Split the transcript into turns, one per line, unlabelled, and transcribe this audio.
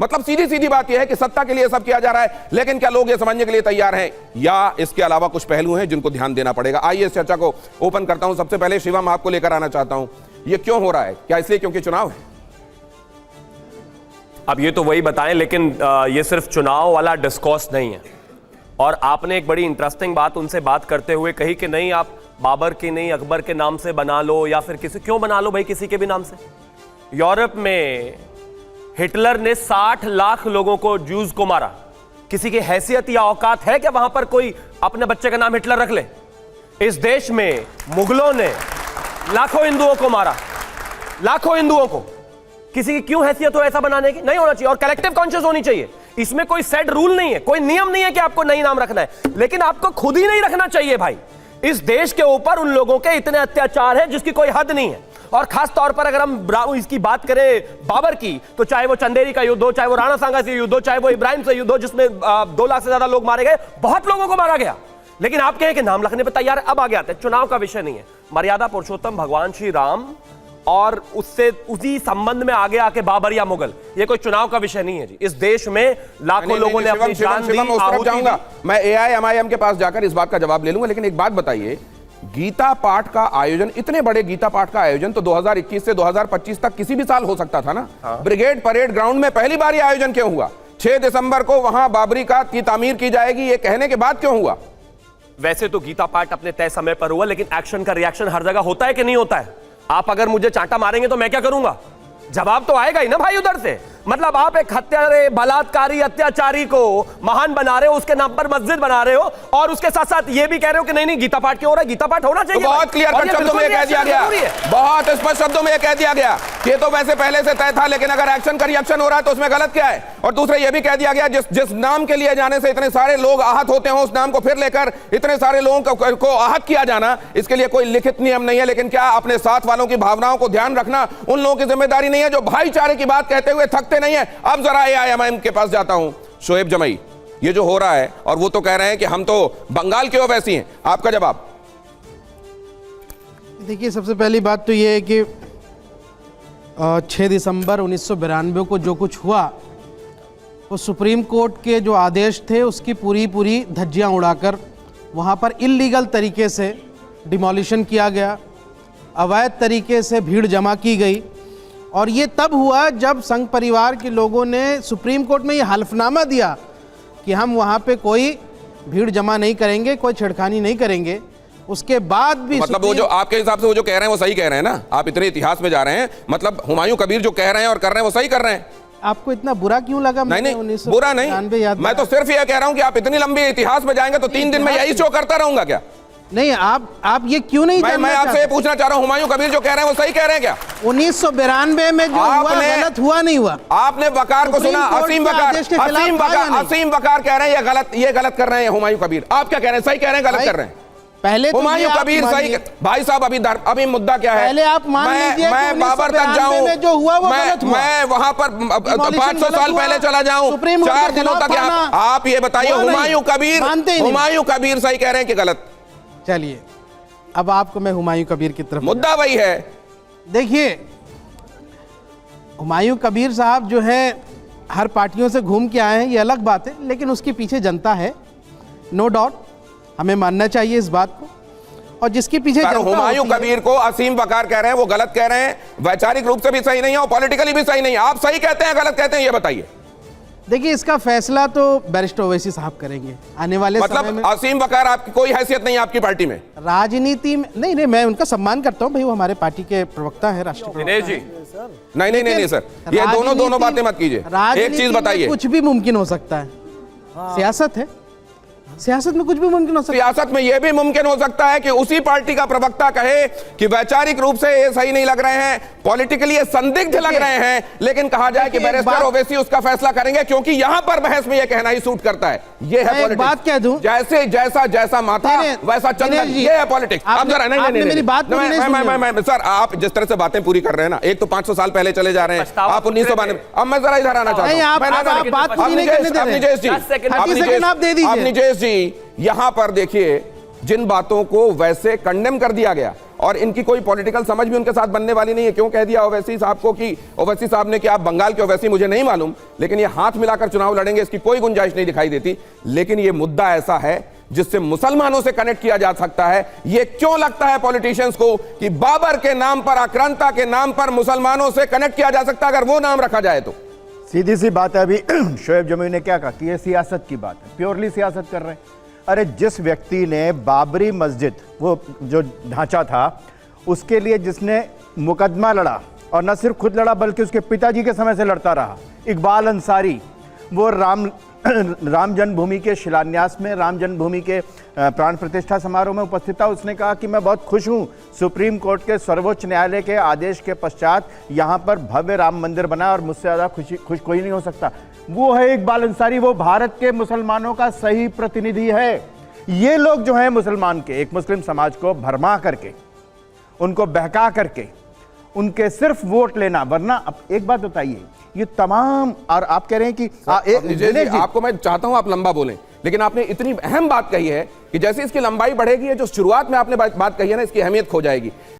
मतलब सीधी सीधी बात यह है कि सत्ता के लिए सब किया जा रहा है, लेकिन क्या लोग ये समझने के लिए तैयार हैं या इसके अलावा कुछ पहलू हैं जिनको ध्यान देना पड़ेगा? आइए इस चर्चा को ओपन करता हूं। सबसे पहले शिवम आपको लेकर आना चाहता हूं, ये क्यों हो रहा है? क्या इसलिए क्योंकि चुनाव है?
अब ये तो वही बताएं, लेकिन ये सिर्फ चुनाव वाला डिस्कोर्स नहीं है। और आपने एक बड़ी इंटरेस्टिंग बात उनसे बात करते हुए कही कि नहीं, आप बाबर की नहीं अकबर के नाम से बना लो, या फिर किसी, क्यों बना लो भाई किसी के भी नाम से? यूरोप में हिटलर ने 60 लाख लोगों को, ज्यूज को मारा। किसी की हैसियत या औकात है क्या वहां पर कोई अपने बच्चे का नाम हिटलर रख ले? इस देश में मुगलों ने लाखों हिंदुओं को मारा, लाखों हिंदुओं को। किसी की क्यों हैसियत हो ऐसा बनाने की? नहीं होना चाहिए। और कलेक्टिव कॉन्शियस होनी चाहिए। इसमें कोई सेट रूल नहीं है, कोई नियम नहीं है कि आपको नहीं नाम रखना है, लेकिन आपको खुद ही नहीं रखना चाहिए भाई। इस देश के ऊपर उन लोगों के इतने अत्याचार हैं जिसकी कोई हद नहीं है। और खास तौर पर अगर हम इसकी बात करें बाबर की, तो चाहे वो चंदेरी का युद्ध हो, चाहे वो राणा सांगा से युद्ध हो, चाहे वो इब्राहिम से युद्ध हो जिसमें 2 लाख से ज्यादा लोग मारे गए, बहुत लोगों को मारा गया, लेकिन आप कहें कि नाम रखने पर तैयार है। अब आगे आते हैं, चुनाव का विषय नहीं है, मर्यादा पुरुषोत्तम भगवान श्री राम और उससे उसी संबंध में आगे आके बाबर या मुगल, ये कोई चुनाव का विषय नहीं है जी। इस देश में लाखों लोगों ने अपनी जान दी, आहुति दी।
मैं AIMIM के पास जाकर इस बात का जवाब ले लूंगा, लेकिन एक बात बताइए, गीता पाठ का आयोजन, इतने बड़े गीता पाठ का आयोजन तो 2021 से 2025 तक किसी भी साल हो सकता था ना। ब्रिगेड परेड ग्राउंड में पहली बार यह आयोजन क्यों हुआ? 6 दिसंबर को वहां बाबरी की तामीर की जाएगी, ये कहने के बाद क्यों हुआ?
वैसे तो गीता पाठ अपने तय समय पर हुआ, लेकिन एक्शन का रिएक्शन हर जगह होता है कि नहीं होता है? आप अगर मुझे चांटा मारेंगे तो मैं क्या करूंगा? जवाब तो आएगा ही ना भाई उधर से। मतलब आप एक हत्यारे, बलात्कारी, अत्याचारी को महान बना रहे हो, उसके नाम पर मस्जिद बना रहे हो, और उसके साथ साथ ये भी कह रहे हो कि नहीं नहीं गीता पाठ क्यों हो रहा है? गीता पाठ होना चाहिए।
तो बहुत क्लियर कट शब्दों में कह दिया गया, बहुत स्पष्ट शब्दों में कह दिया गया कि तो वैसे पहले से तय था, लेकिन अगर एक्शन का रिएक्शन हो रहा है तो उसमें गलत क्या है? और दूसरा ये भी कह दिया गया जिस नाम के लिए जाने से इतने सारे लोग आहत होते हैं, उस नाम को फिर लेकर इतने सारे लोगों को आहत किया जाना, इसके लिए कोई लिखित नियम नहीं है। लेकिन क्या अपने साथ वालों की भावनाओं को ध्यान रखना उन लोगों की जिम्मेदारी नहीं है जो भाईचारे की बात कहते हुए थकते नहीं है? अब जरा AIMIM के पास जाता हूं, शोएब जमई, ये जो हो रहा है, और वो तो कह रहे हैं कि हम तो बंगाल के ओवैसी हैं, आपका जवाब?
देखिए, सबसे पहली बात तो ये है कि 6 दिसंबर 1992 को जो कुछ हुआ, वो सुप्रीम कोर्ट के जो आदेश थे उसकी पूरी धज्जियां उड़ाकर वहाँ पर इल्लीगल तरीके से डिमोलिशन किया गया, अवैध तरीके से भीड़ जमा की गई। और ये तब हुआ जब संघ परिवार के लोगों ने सुप्रीम कोर्ट में ये हल्फनामा दिया कि हम वहाँ पे कोई भीड़ जमा नहीं करेंगे, कोई छेड़खानी नहीं करेंगे। उसके बाद भी
मतलब वो जो आपके हिसाब से वो जो कह रहे हैं वो सही कह रहे हैं ना? आप इतने इतिहास में जा रहे हैं, मतलब हुमायूं कबीर जो कह रहे हैं और कर रहे हैं वो सही कर रहे हैं।
आपको इतना बुरा क्यों लगा?
नहीं, बुरा नहीं, मैं तो सिर्फ ये कह रहा हूं कि आप इतनी लंबी इतिहास में जाएंगे तो 3 दिन में यही शो करता रहूंगा क्या?
नहीं, आप ये क्यों नहीं?
मैं आपसे ये पूछना चाह रहा हूं, हुमायूं कबीर जो कह रहे हैं वो सही कह रहे हैं क्या?
1992 में जो हुआ गलत हुआ नहीं हुआ? आपने
वकार को सुना? असीम वकार कह रहे हैं ये गलत कर रहे हैं हुमायूं कबीर। आप क्या कह रहे हैं? सही कह रहे हैं, गलत कर रहे हैं?
पहले
हुमायूं कबीर सही। भाई साहब, अभी मुद्दा क्या है?
पहले आप मान लीजिए
मैं बाबर तक जाऊं,
जो हुआ वो गलत हुआ।
मैं वहां पर 500 साल पहले चला जाऊं, 4 दिनों तक आप ये बताइए, हुमायूं कबीर सही कह रहे हैं कि गलत?
चलिए, अब आपको मैं हुमायूं कबीर की तरफ,
मुद्दा वही है।
देखिए, हुमायूं कबीर साहब जो है हर पार्टियों से घूम के आए हैं, ये अलग बात है, लेकिन उसके पीछे जनता है, नो डाउट, हमें मानना चाहिए इस बात को। और जिसके पीछे
हुमायूं कबीर को असीम वकार कह रहे हैं वो गलत कह रहे हैं, वैचारिक रूप से भी सही नहीं है और पॉलिटिकली भी सही नहीं है। आप सही कहते हैं, गलत कहते हैं, ये बताइए।
देखिए, इसका फैसला तो बैरिस्टर ओवैसी साहब करेंगे आने वाले समय में।
असीम वकार आपकी कोई हैसियत नहीं है आपकी पार्टी में?
राजनीति में नहीं, मैं उनका सम्मान करता हूं भाई, वो हमारे पार्टी के प्रवक्ता है, राष्ट्रीय प्रवक्ता।
नहीं सर, ये दोनों बातें मत कीजिए। एक चीज बताइए,
कुछ भी मुमकिन हो सकता है, सियासत है, सियासत में कुछ भी मुमकिन हो सकता है।
सियासत में यह भी मुमकिन हो सकता है कि उसी पार्टी का प्रवक्ता कहे कि वैचारिक रूप से ये सही नहीं लग रहे हैं, पॉलिटिकली ये संदिग्ध लग रहे हैं, लेकिन कहा जाए कि बैरिस्टर ओवैसी उसका फैसला करेंगे, क्योंकि यहां पर बहस में यह कहना ही सूट करता है। ये है पॉलिटिक्स।
बात कह दूं,
जैसा माथा वैसा चंदन, ये है पॉलिटिक्स। आप जरा नहीं,
मेरी बात
सर, आप जिस तरह से बातें पूरी कर रहे हैं ना, एक तो 500 साल पहले चले जा रहे हैं आप, 1992। अब मैं जरा इधर आना चाहता हूं। यहां पर देखिए, जिन बातों को वैसे कंडेम कर दिया गया और इनकी कोई पॉलिटिकल समझ भी उनके साथ बनने वाली नहीं है। क्यों कह दिया ओवैसी साहब को कि ओवैसी साहब ने कि आप बंगाल के ओवैसी, मुझे नहीं मालूम, लेकिन ये हाथ मिलाकर चुनाव लड़ेंगे इसकी कोई गुंजाइश नहीं दिखाई देती। लेकिन ये मुद्दा ऐसा है जिससे मुसलमानों से कनेक्ट किया जा सकता है। ये क्यों लगता है पॉलिटिशियंस को कि बाबर के नाम पर, आक्रांता के नाम पर मुसलमानों से कनेक्ट किया जा सकता है अगर वो नाम रखा जाए तो?
सीधी सी बात है, अभी शोएब जमील ने क्या कहा कि ये सियासत की बात है, प्योरली सियासत कर रहे हैं। अरे जिस व्यक्ति ने बाबरी मस्जिद, वो जो ढांचा था, उसके लिए जिसने मुकदमा लड़ा, और न सिर्फ खुद लड़ा बल्कि उसके पिताजी के समय से लड़ता रहा, इकबाल अंसारी, वो राम जन्मभूमि के शिलान्यास में, राम जन्मभूमि के प्राण प्रतिष्ठा समारोह में उपस्थित था। उसने कहा कि मैं बहुत खुश हूं, सुप्रीम कोर्ट के सर्वोच्च न्यायालय के आदेश के पश्चात यहां पर भव्य राम मंदिर बना और मुझसे ज़्यादा खुश कोई नहीं हो सकता। वो है इकबाल अंसारी, वो भारत के मुसलमानों का सही प्रतिनिधि है। ये लोग जो हैं मुसलमान के, एक मुस्लिम समाज को भरमा करके, उनको बहका करके, उनके सिर्फ वोट लेना। वरना अब एक बात बताइए, ये तमाम, और आप कह रहे हैं कि
आपको मैं चाहता हूं आप लंबा बोलें, लेकिन आपने इतनी अहम बात कही है कि जैसे इसकी लंबाई बढ़ेगी, ये जो शुरुआत में आपने बात कही है ना, इसकी अहमियत खो जाएगी।